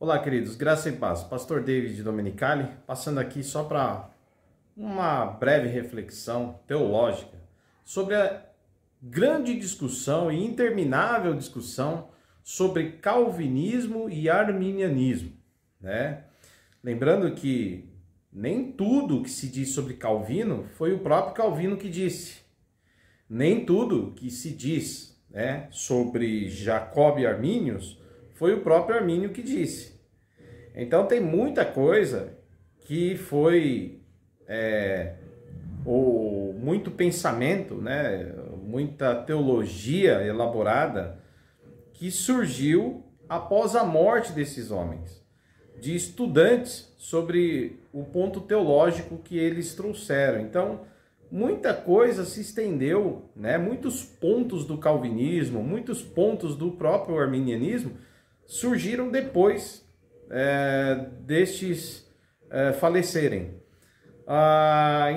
Olá, queridos, graça e paz. Pastor David Domenicali, passando aqui só para uma breve reflexão teológica sobre a grande discussão e interminável discussão sobre calvinismo e arminianismo, né? Lembrando que nem tudo que se diz sobre Calvino foi o próprio Calvino que disse. Nem tudo que se diz, né, sobre Jacob e Arminius foi o próprio Armínio que disse. Então tem muita coisa que foi muito pensamento, né, muita teologia elaborada que surgiu após a morte desses homens, de estudantes sobre o ponto teológico que eles trouxeram. Então muita coisa se estendeu, né, muitos pontos do calvinismo, muitos pontos do próprio arminianismo surgiram depois destes falecerem.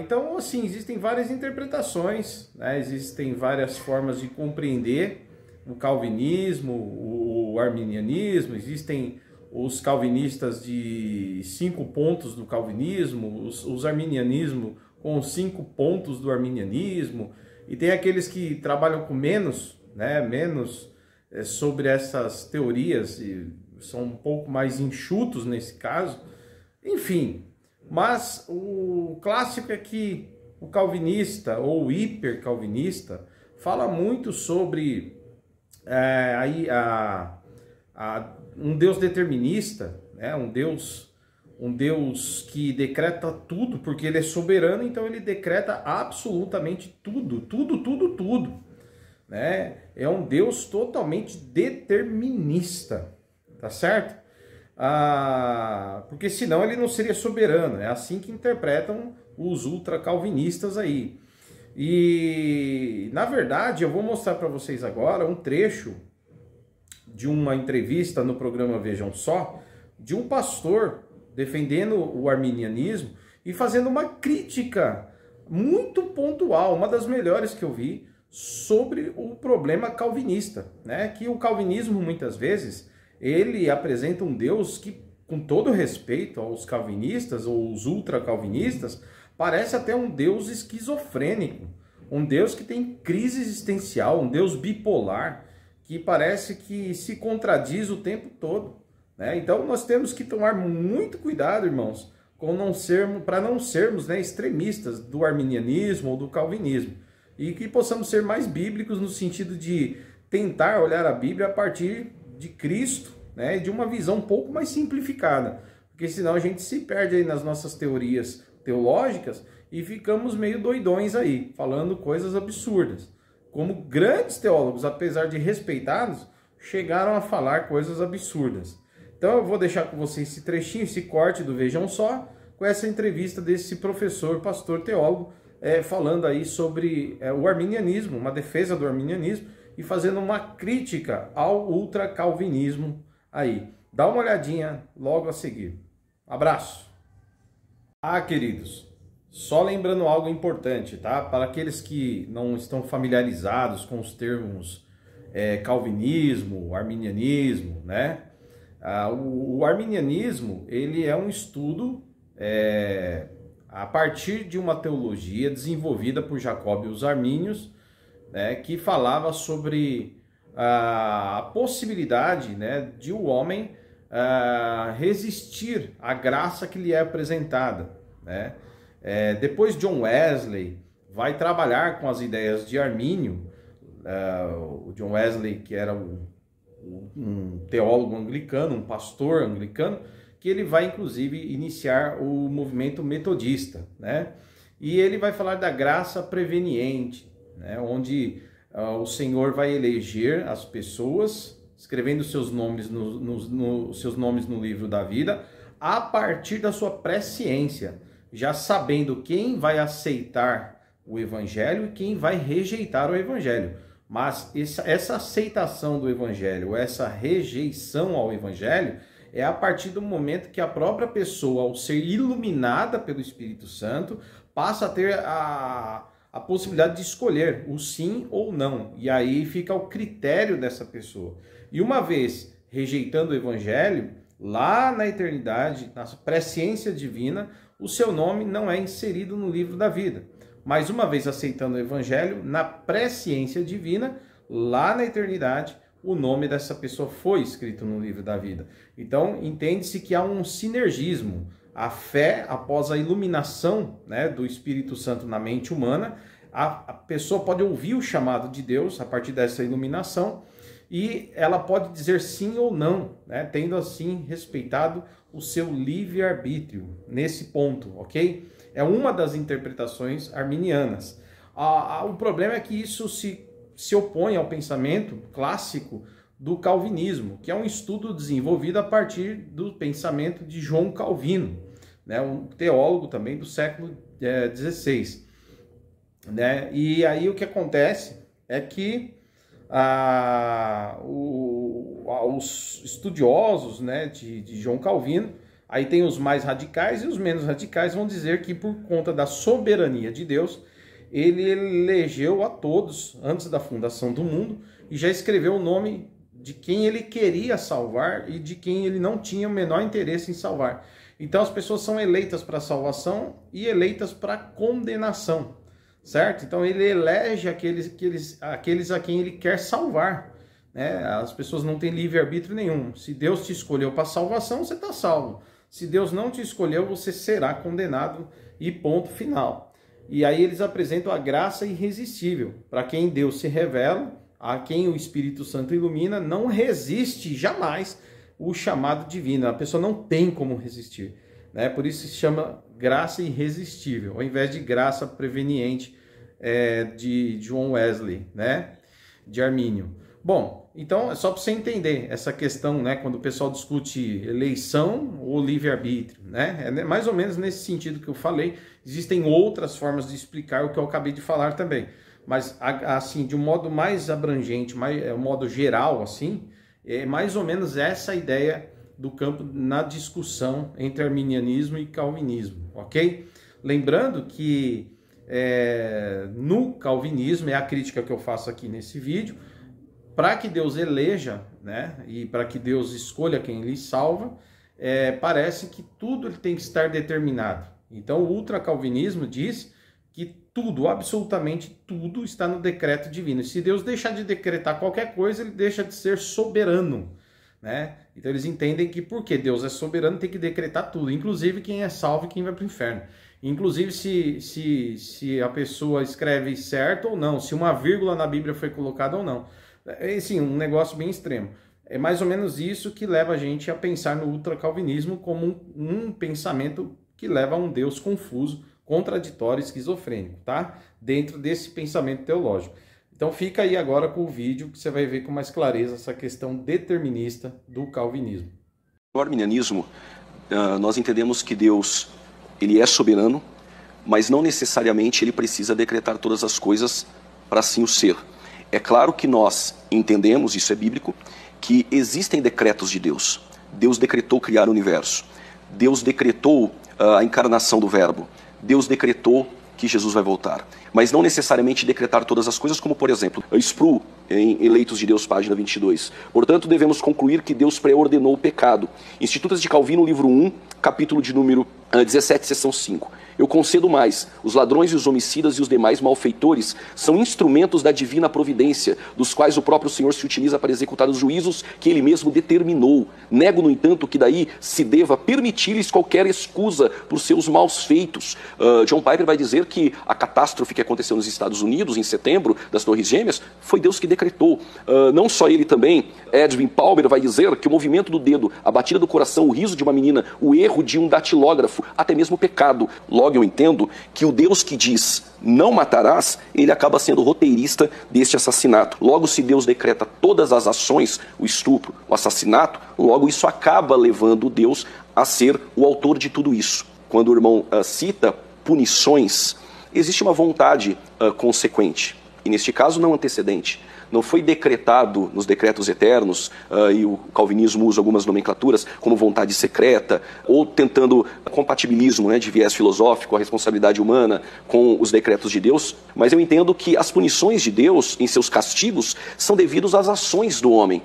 Então, assim, existem várias interpretações, né? Existem várias formas de compreender o calvinismo, o arminianismo. Existem os calvinistas de 5 pontos do calvinismo, os arminianismo com 5 pontos do arminianismo, e tem aqueles que trabalham com menos, né? Menos sobre essas teorias e são um pouco mais enxutos nesse caso. Enfim, mas o clássico é que o calvinista ou o hipercalvinista fala muito sobre um Deus determinista, né? Um Deus que decreta tudo, porque ele é soberano, então ele decreta absolutamente tudo, tudo, né? É um Deus totalmente determinista, tá certo? Porque senão ele não seria soberano. É assim que interpretam os ultracalvinistas aí. E na verdade eu vou mostrar para vocês agora um trecho de uma entrevista no programa Vejam Só, de um pastor defendendo o arminianismo e fazendo uma crítica muito pontual, uma das melhores que eu vi, sobre o problema calvinista, né? Que o calvinismo muitas vezes ele apresenta um Deus que, com todo respeito aos calvinistas ou os ultracalvinistas, parece até um Deus esquizofrênico, um Deus que tem crise existencial, um Deus bipolar, que parece que se contradiz o tempo todo, né? Então nós temos que tomar muito cuidado, irmãos, para não sermos, né, extremistas do arminianismo ou do calvinismo, e que possamos ser mais bíblicos no sentido de tentar olhar a Bíblia a partir de Cristo, né, de uma visão um pouco mais simplificada, porque senão a gente se perde aí nas nossas teorias teológicas e ficamos meio doidões aí, falando coisas absurdas. Como grandes teólogos, apesar de respeitados, chegaram a falar coisas absurdas. Então eu vou deixar com vocês esse trechinho, esse corte do Vejam Só, com essa entrevista desse professor, pastor, teólogo, falando aí sobre o arminianismo, uma defesa do arminianismo e fazendo uma crítica ao ultracalvinismo aí. Dá uma olhadinha logo a seguir. Abraço! Queridos, só lembrando algo importante, tá? Para aqueles que não estão familiarizados com os termos calvinismo, arminianismo, né? O arminianismo, ele é um estudo a partir de uma teologia desenvolvida por Jacob e os armínios, né, que falava sobre a possibilidade, né, de o homem resistir à graça que lhe é apresentada, né? Depois John Wesley vai trabalhar com as ideias de Armínio, o John Wesley, que era um teólogo anglicano, um pastor anglicano, que ele vai inclusive iniciar o movimento metodista, né? E ele vai falar da graça preveniente, né? Onde o Senhor vai eleger as pessoas, escrevendo seus nomes seus nomes no livro da vida, a partir da sua presciência, já sabendo quem vai aceitar o evangelho e quem vai rejeitar o evangelho. Mas essa aceitação do evangelho, essa rejeição ao evangelho, é a partir do momento que a própria pessoa, ao ser iluminada pelo Espírito Santo, passa a ter a possibilidade de escolher o sim ou não. E aí fica ao critério dessa pessoa. E uma vez rejeitando o evangelho, lá na eternidade, na presciência divina, o seu nome não é inserido no livro da vida. Mas uma vez aceitando o evangelho, na presciência divina, lá na eternidade, o nome dessa pessoa foi escrito no livro da vida. Então, entende-se que há um sinergismo. A fé, após a iluminação, né, do Espírito Santo na mente humana, a pessoa pode ouvir o chamado de Deus a partir dessa iluminação e ela pode dizer sim ou não, né, tendo assim respeitado o seu livre-arbítrio nesse ponto, ok? É uma das interpretações arminianas. O problema é que isso se opõe ao pensamento clássico do calvinismo, que é um estudo desenvolvido a partir do pensamento de João Calvino, né, um teólogo também do século XVI. Né? E aí o que acontece é que os estudiosos, né, de João Calvino, aí tem os mais radicais e os menos radicais, vão dizer que por conta da soberania de Deus, ele elegeu a todos antes da fundação do mundo e já escreveu o nome de quem ele queria salvar e de quem ele não tinha o menor interesse em salvar. Então as pessoas são eleitas para salvação e eleitas para condenação, certo? Então ele elege aqueles a quem ele quer salvar, né? As pessoas não têm livre-arbítrio nenhum. Se Deus te escolheu para salvação, você está salvo. Se Deus não te escolheu, você será condenado e ponto final. E aí eles apresentam a graça irresistível. Para quem Deus se revela, a quem o Espírito Santo ilumina, não resiste jamais o chamado divino. A pessoa não tem como resistir, né? Por isso se chama graça irresistível, ao invés de graça preveniente de John Wesley, né? De Armínio. Bom, então é só para você entender essa questão, né? Quando o pessoal discute eleição ou livre-arbítrio, né? É mais ou menos nesse sentido que eu falei. Existem outras formas de explicar o que eu acabei de falar também. Mas, assim, de um modo mais abrangente, um modo geral, assim, é mais ou menos essa a ideia do campo na discussão entre arminianismo e calvinismo, ok? Lembrando que no calvinismo, é a crítica que eu faço aqui nesse vídeo, para que Deus eleja, né, e para que Deus escolha quem lhe salva, parece que tudo ele tem que estar determinado. Então o ultracalvinismo diz que tudo, absolutamente tudo, está no decreto divino. E se Deus deixar de decretar qualquer coisa, ele deixa de ser soberano, né? Então eles entendem que porque Deus é soberano, tem que decretar tudo, inclusive quem é salvo e quem vai para o inferno. Inclusive se a pessoa escreve certo ou não, se uma vírgula na Bíblia foi colocada ou não. É assim, um negócio bem extremo. É mais ou menos isso que leva a gente a pensar no ultracalvinismo como um pensamento que leva a um Deus confuso, contraditório, esquizofrênico, tá? Dentro desse pensamento teológico. Então fica aí agora com o vídeo que você vai ver com mais clareza essa questão determinista do calvinismo. No arminianismo, nós entendemos que Deus ele é soberano, mas não necessariamente ele precisa decretar todas as coisas para assim o ser. É claro que nós entendemos, isso é bíblico, que existem decretos de Deus. Deus decretou criar o universo. Deus decretou a encarnação do Verbo. Deus decretou que Jesus vai voltar. Mas não necessariamente decretar todas as coisas, como por exemplo, Sproul, em Eleitos de Deus, página 22. Portanto, devemos concluir que Deus pré-ordenou o pecado. Institutas de Calvino, livro 1, capítulo de número 17, seção 5. Eu concedo mais, os ladrões e os homicidas e os demais malfeitores são instrumentos da divina providência, dos quais o próprio Senhor se utiliza para executar os juízos que ele mesmo determinou. Nego, no entanto, que daí se deva permitir-lhes qualquer escusa por seus maus feitos. John Piper vai dizer que a catástrofe que aconteceu nos Estados Unidos, em setembro, das Torres Gêmeas, foi Deus que decretou. Não só ele também, Edwin Palmer vai dizer que o movimento do dedo, a batida do coração, o riso de uma menina, o erro de um datilógrafo, até mesmo o pecado. Logo eu entendo que o Deus que diz não matarás, ele acaba sendo roteirista deste assassinato. Logo, se Deus decreta todas as ações, o estupro, o assassinato, logo isso acaba levando Deus a ser o autor de tudo isso. Quando o irmão cita punições, existe uma vontade consequente, e neste caso não antecedente. Não foi decretado nos decretos eternos, e o calvinismo usa algumas nomenclaturas, como vontade secreta, ou tentando compatibilismo, né, de viés filosófico, a responsabilidade humana com os decretos de Deus. Mas eu entendo que as punições de Deus, em seus castigos, são devidos às ações do homem.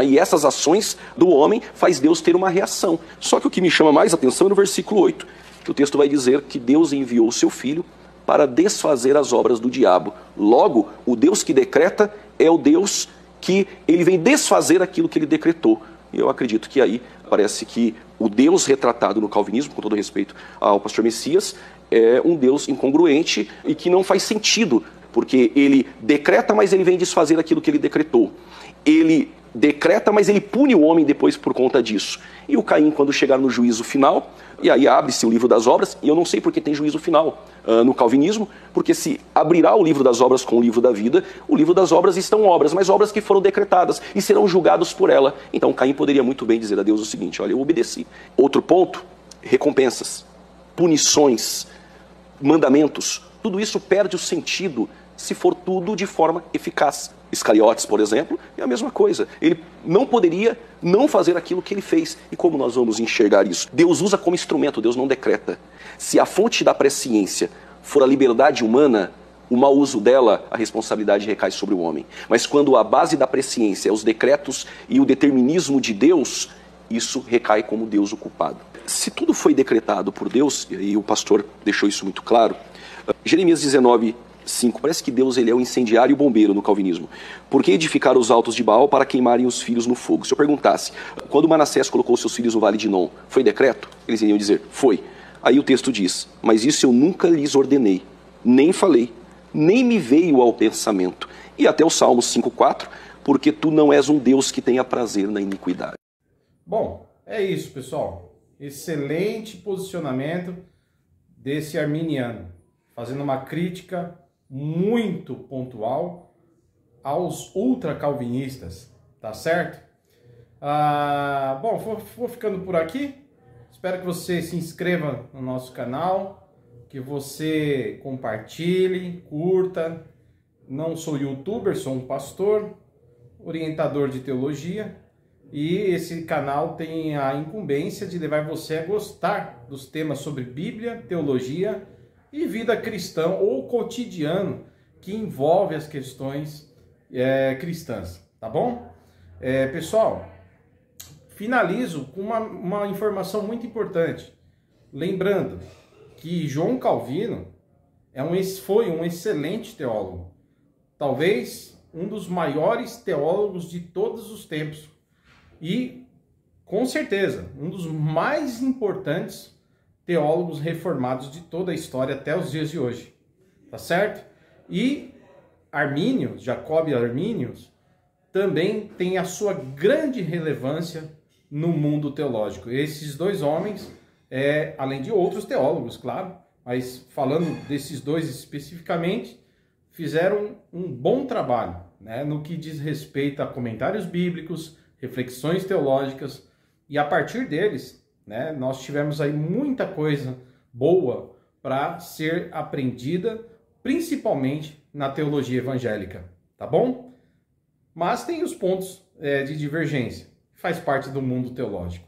E essas ações do homem faz Deus ter uma reação. Só que o que me chama mais atenção é no versículo 8, que o texto vai dizer que Deus enviou o seu Filho para desfazer as obras do diabo. Logo, o Deus que decreta é o Deus que ele vem desfazer aquilo que ele decretou. E eu acredito que aí parece que o Deus retratado no calvinismo, com todo respeito ao pastor Messias, é um Deus incongruente e que não faz sentido, porque ele decreta, mas ele vem desfazer aquilo que ele decretou. Ele decreta, mas ele pune o homem depois por conta disso. E o Caim, quando chegar no juízo final, e aí abre-se o livro das obras, e eu não sei porque tem juízo final no calvinismo, porque se abrirá o livro das obras com o livro da vida, o livro das obras estão obras, mas obras que foram decretadas e serão julgados por ela. Então Caim poderia muito bem dizer a Deus o seguinte: olha, eu obedeci. Outro ponto, recompensas, punições, mandamentos, tudo isso perde o sentido se for tudo de forma eficaz. Iscariotes, por exemplo, é a mesma coisa. Ele não poderia não fazer aquilo que ele fez. E como nós vamos enxergar isso? Deus usa como instrumento, Deus não decreta. Se a fonte da presciência for a liberdade humana, o mau uso dela, a responsabilidade recai sobre o homem. Mas quando a base da presciência é os decretos e o determinismo de Deus, isso recai como Deus o culpado. Se tudo foi decretado por Deus, e o pastor deixou isso muito claro, Jeremias 19:5, parece que Deus ele é o incendiário e o bombeiro no calvinismo. Por que edificar os altos de Baal para queimarem os filhos no fogo? Se eu perguntasse, quando Manassés colocou seus filhos no vale de Non, foi decreto? Eles iriam dizer, foi. Aí o texto diz, mas isso eu nunca lhes ordenei, nem falei, nem me veio ao pensamento. E até o Salmo 5:4, porque tu não és um Deus que tenha prazer na iniquidade. Bom, é isso, pessoal. Excelente posicionamento desse arminiano, fazendo uma crítica muito pontual aos ultracalvinistas, tá certo? Bom, vou ficando por aqui. Espero que você se inscreva no nosso canal, que você compartilhe, curta. Não sou youtuber, sou um pastor, orientador de teologia, e esse canal tem a incumbência de levar você a gostar dos temas sobre Bíblia, teologia e vida cristã ou cotidiano que envolve as questões cristãs, tá bom? Pessoal, finalizo com uma informação muito importante. Lembrando que João Calvino foi um excelente teólogo, talvez um dos maiores teólogos de todos os tempos e, com certeza, um dos mais importantes teólogos reformados de toda a história até os dias de hoje, tá certo? E Armínio, Jacob Arminius, também tem a sua grande relevância no mundo teológico. Esses dois homens, além de outros teólogos, claro, mas falando desses dois especificamente, fizeram um bom trabalho, né, no que diz respeito a comentários bíblicos, reflexões teológicas, e a partir deles, né, nós tivemos aí muita coisa boa para ser aprendida, principalmente na teologia evangélica, tá bom? Mas tem os pontos de divergência, faz parte do mundo teológico.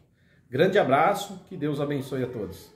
Grande abraço, que Deus abençoe a todos.